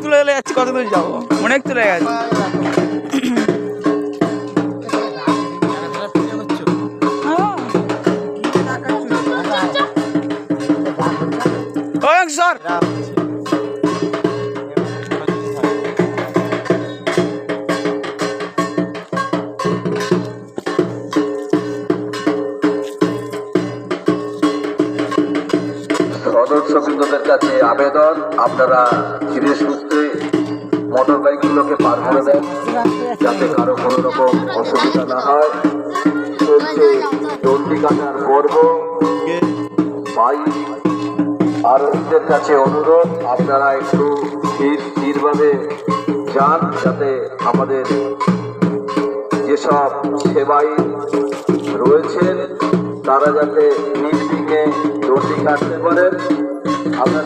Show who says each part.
Speaker 1: তুলে চলে যাচ্ছি, কত দূর যাবো, অনেক তুলে গেছে। স্যার
Speaker 2: সদস্যবৃন্দদের কাছে আবেদন, আপনারা ধীরে সুস্থে মোটর বাইকগুলোকে পার করে দেন যাতে কারো কোনো রকম অসুবিধা না হয়। চলছে দণ্ডি কাটার পর্ব। বাইক আরোহীদের কাছে অনুরোধ, আপনারা একটু স্থিরভাবে যান যাতে আমাদের যেসব সেবাই রয়েছেন তারা যাতে নির্বিঘ্নে দণ্ডি কাটতে পারেন। আপনারা